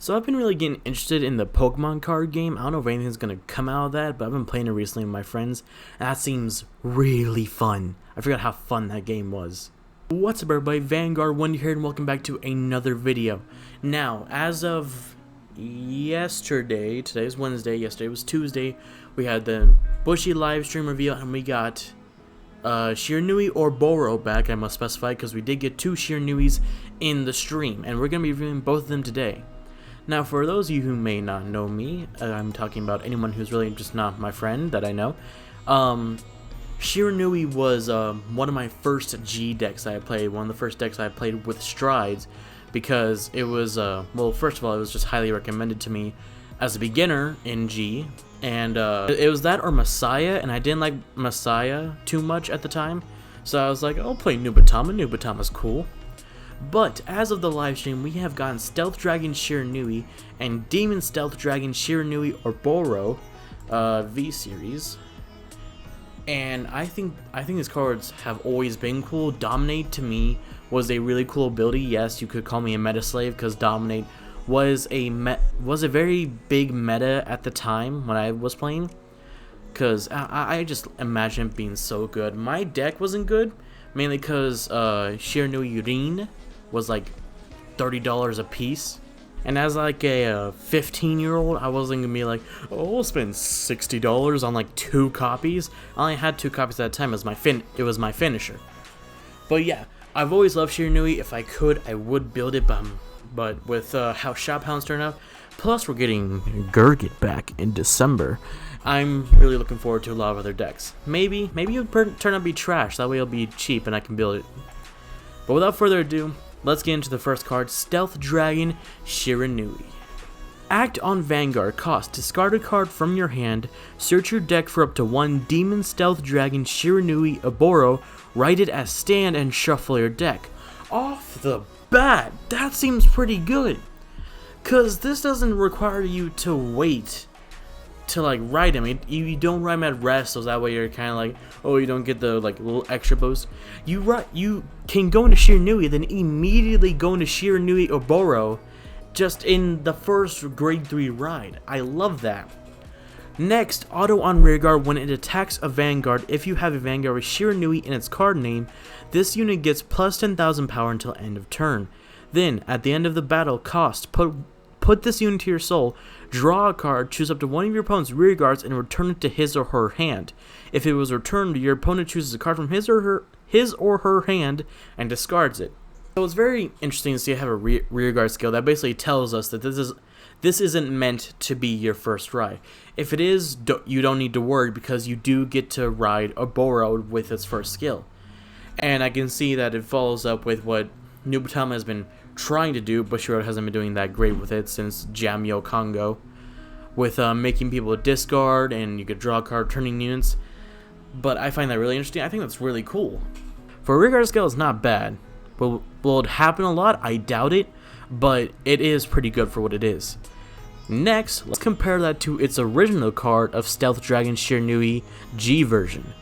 So I've been really getting interested in the Pokemon card game. I don't know if anything's going to come out of that, but I've been playing it recently with my friends, and that seems really fun. I forgot how fun that game was. What's up everybody, Vanguard1 here, and welcome back to another video. Now, as of yesterday, today's Wednesday, yesterday was Tuesday, we had the Bushy live stream reveal, and we got Shiranui or Oboro back, I must specify, because we did get two Shiranuis in the stream, and we're going to be reviewing both of them today. Now, for those of you who may not know me, I'm talking about anyone who's really just not my friend that I know. Shiranui was one of my first G decks I played, one of the first decks I played with Strides, because it was, well, first of all, it was just highly recommended to me as a beginner in G, and it was that or Messiah, and I didn't like Messiah too much at the time, so I was like, I'll play Nubatama. Nubatama's cool. But as of the live stream, we have gotten Stealth Dragon Shiranui and Demon Stealth Dragon Shiranui or Oboro V series. And I think these cards have always been cool. Dominate to me was a really cool ability. Yes, you could call me a meta slave because Dominate was a very big meta at the time when I was playing. Because I just imagine it being so good. My deck wasn't good, mainly because Shiranui Rin was like $30 a piece, and as like a 15-year-old, I wasn't gonna be like, oh, I'll spend $60 on like 2 copies. I only had 2 copies at a time. It was my finisher. But yeah, I've always loved Shiranui. If I could, I would build it, but with how Shop Hounds turn out, plus we're getting Gurgit back in December, I'm really looking forward to a lot of other decks. Maybe it'll turn out to be trash. That way it'll be cheap and I can build it. But without further ado, let's get into the first card, Stealth Dragon Shiranui. Act on Vanguard. Cost: discard a card from your hand, search your deck for up to 1 Demon Stealth Dragon Shiranui Oboro, write it as stand, and shuffle your deck. Off the bat, that seems pretty good, cause this doesn't require you to wait to like write him. You don't write him at rest, so that way you're kind of like, oh, you don't get the like little extra boost. You can go into Shiranui, then immediately go into Shiranui Oboro, just in the first grade 3 ride. I love that. Next, auto on rearguard. When it attacks a Vanguard, if you have a Vanguard with Shiranui in its card name, this unit gets plus 10,000 power until end of turn. Then, at the end of the battle, cost: put this unit to your soul, draw a card, choose up to one of your opponent's rear guards, and return it to his or her hand. If it was returned, your opponent chooses a card from his or her hand and discards it. So it's very interesting to see I have a rear guard skill that basically tells us that this isn't meant to be your first ride. If it is, you don't need to worry, because you do get to ride Oboro with its first skill. And I can see that it follows up with what Nubatama has been trying to do, but Shiro hasn't been doing that great with it since Jamyo Kongo, with making people discard, and you could draw a card turning units. But I find that really interesting. I think that's really cool. For a rear guard skill, it's not bad. Will it happen a lot? I doubt it, but it is pretty good for what it is. Next, let's compare that to its original card of Stealth Dragon Shiranui G version.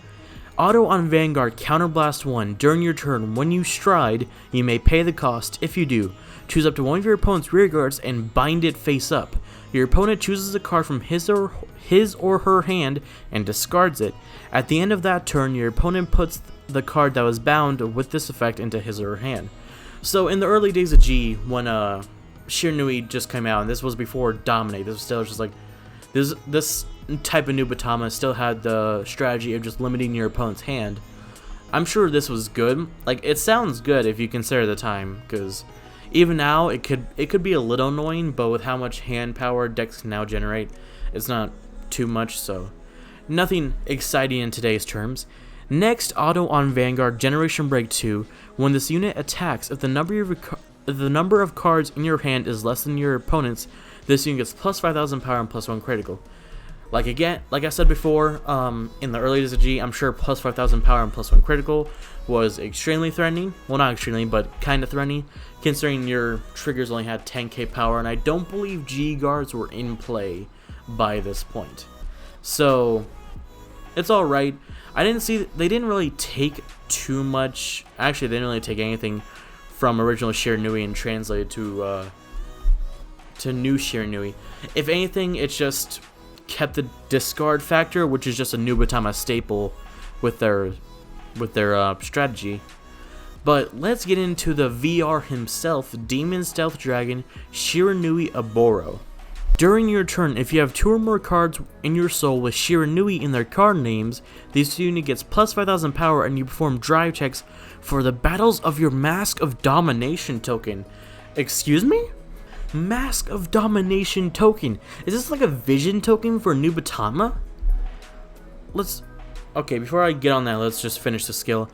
Auto on Vanguard, Counterblast 1. During your turn, when you stride, you may pay the cost. If you do, choose up to one of your opponent's rear guards and bind it face up. Your opponent chooses a card from his or her hand and discards it. At the end of that turn, your opponent puts the card that was bound with this effect into his or her hand. So in the early days of G, when Shiranui just came out, and this was before Dominate, this was still just like, this type of Nubatama still had the strategy of just limiting your opponent's hand. I'm sure this was good. Like, it sounds good if you consider the time, because even now it could be a little annoying, but with how much hand power decks can now generate, it's not too much, so nothing exciting in today's terms. Next, auto on Vanguard, Generation Break 2. When this unit attacks, if the number of cards in your hand is less than your opponent's, this unit gets plus 5,000 power and plus 1 critical. Like I said before, in the early days of G, I'm sure plus 5,000 power and plus 1 critical was extremely threatening. Well, not extremely, but kind of threatening, considering your triggers only had 10k power, and I don't believe G guards were in play by this point. So, it's alright. They didn't really take too much. Actually, they didn't really take anything from original Shiranui and translate it to to new Shiranui. If anything, it's just kept the discard factor, which is just a Nubatama staple with their strategy. But let's get into the VR himself, Demon Stealth Dragon Shiranui Oboro. During your turn, if you have 2 or more cards in your soul with Shiranui in their card names, this unit gets plus 5,000 power and you perform drive checks for the battles of your Mask of Domination token. Excuse me? Mask of Domination token. Is this like a vision token for Nubatama? Okay, before I get on that, let's just finish the skill.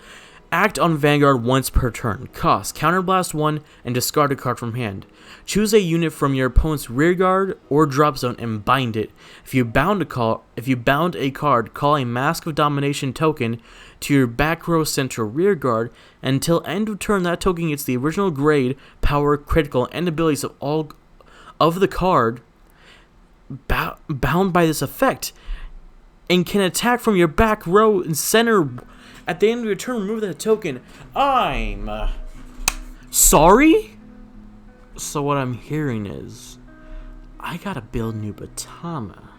Act on Vanguard once per turn. Cost: Counterblast 1 and discard a card from hand. Choose a unit from your opponent's rearguard or drop zone and bind it. If you bound a card, call a Mask of Domination token to your back row central rearguard. Until end of turn, that token gets the original grade, power, critical, and abilities of all of the card bound by this effect, and can attack from your back row and center. At the end of your turn, remove that token. I'm sorry? So what I'm hearing is, I gotta build Nubatama.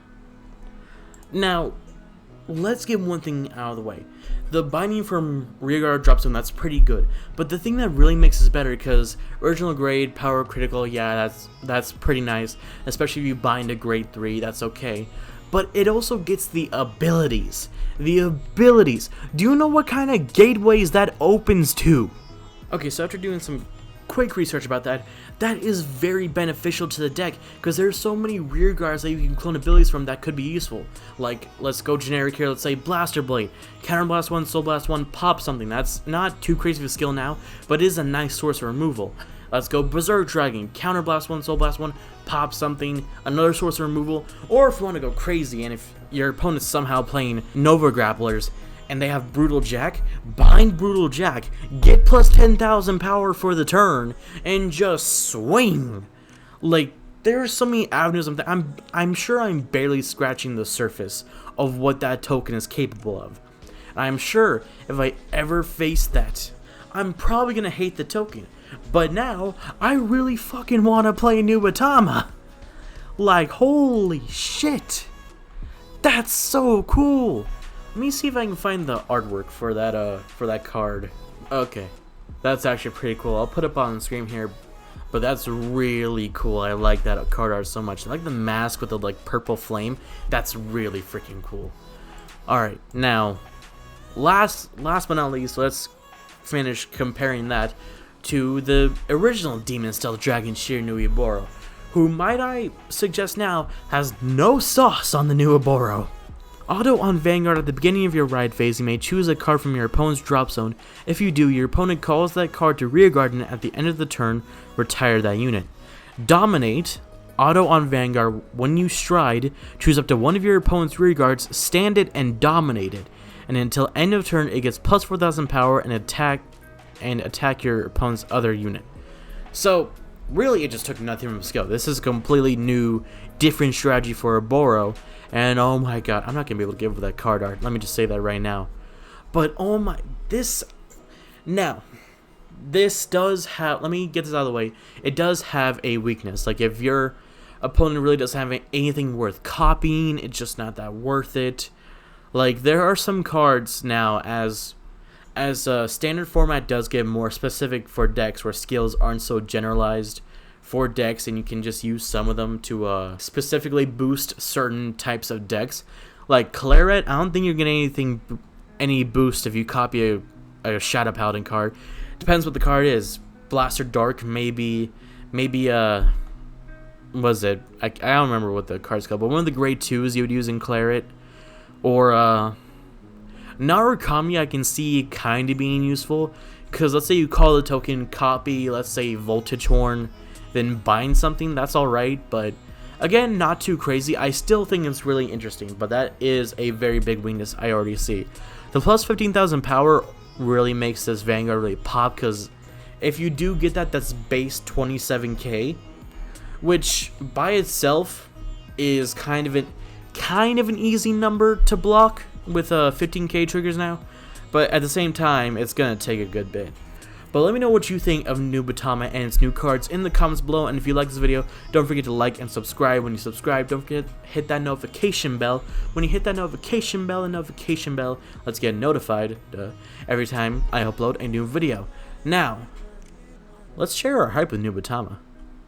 Now, let's get one thing out of the way. The binding from rearguard drop zone, that's pretty good. But the thing that really makes this better, because original grade, power, critical, yeah, that's pretty nice. Especially if you bind a grade 3, that's okay. But it also gets the abilities. The abilities. Do you know what kind of gateways that opens to? Okay, so after doing some quick research about that, that is very beneficial to the deck, because there's so many rear guards that you can clone abilities from that could be useful. Like, let's go generic here, let's say Blaster Blade, Counterblast 1, Soul Blast 1, pop something. That's not too crazy of a skill now, but it is a nice source of removal. Let's go Berserk Dragon, Counterblast 1, Soul Blast 1, pop something, another source of removal. Or if you want to go crazy, and if your opponent's somehow playing Nova Grapplers, and they have Brutal Jack, bind Brutal Jack, get plus 10,000 power for the turn, and just swing. Like, there's so many avenues. I'm sure I'm barely scratching the surface of what that token is capable of. And I'm sure if I ever face that, I'm probably gonna hate the token. But now, I really fucking want to play Nubatama. Like, holy shit. That's so cool. Let me see if I can find the artwork for that card. Okay, that's actually pretty cool. I'll put it up on the screen here, but that's really cool. I like that card art so much. I like the mask with the like purple flame. That's really freaking cool. All right, now, last but not least, let's finish comparing that to the original Demon Stealth Dragon Shiranui Oboro, who, might I suggest now, has no sauce on the new Oboro. Auto on Vanguard. At the beginning of your ride phase, you may choose a card from your opponent's drop zone. If you do, your opponent calls that card to rearguard, and at the end of the turn, retire that unit. Dominate. Auto on Vanguard. When you stride, choose up to one of your opponent's rearguards, stand it, and dominate it. And until end of turn, it gets plus 4,000 power and attack your opponent's other unit. So, really, it just took nothing from skill. This is a completely new, different strategy for Oboro. And oh my god, I'm not going to be able to give that card art. Let me just say that right now. But oh my, this does have, let me get this out of the way. It does have a weakness. Like, if your opponent really doesn't have anything worth copying, it's just not that worth it. Like, there are some cards now, as standard format does get more specific for decks where skills aren't so generalized for decks, and you can just use some of them to specifically boost certain types of decks. Like Claret, I don't think you're getting any boost if you copy a Shadow Paladin card. Depends what the card is. Blaster Dark, maybe was it? I don't remember what the card's called, but one of the grade 2s you would use in Claret. Or Narukami I can see kind of being useful, because let's say you call the token, copy, let's say Voltage Horn, then bind something, that's alright, but again, not too crazy. I still think it's really interesting, but that is a very big weakness I already see. The plus 15,000 power really makes this Vanguard really pop, because if you do get that, that's base 27k, which by itself is kind of an easy number to block with 15k triggers now, but at the same time, it's gonna take a good bit. But let me know what you think of New Batama and its new cards in the comments below. And if you like this video, don't forget to like and subscribe. When you subscribe, don't forget to hit that notification bell. When you hit that notification bell, let's get notified every time I upload a new video. Now, let's share our hype with New Batama.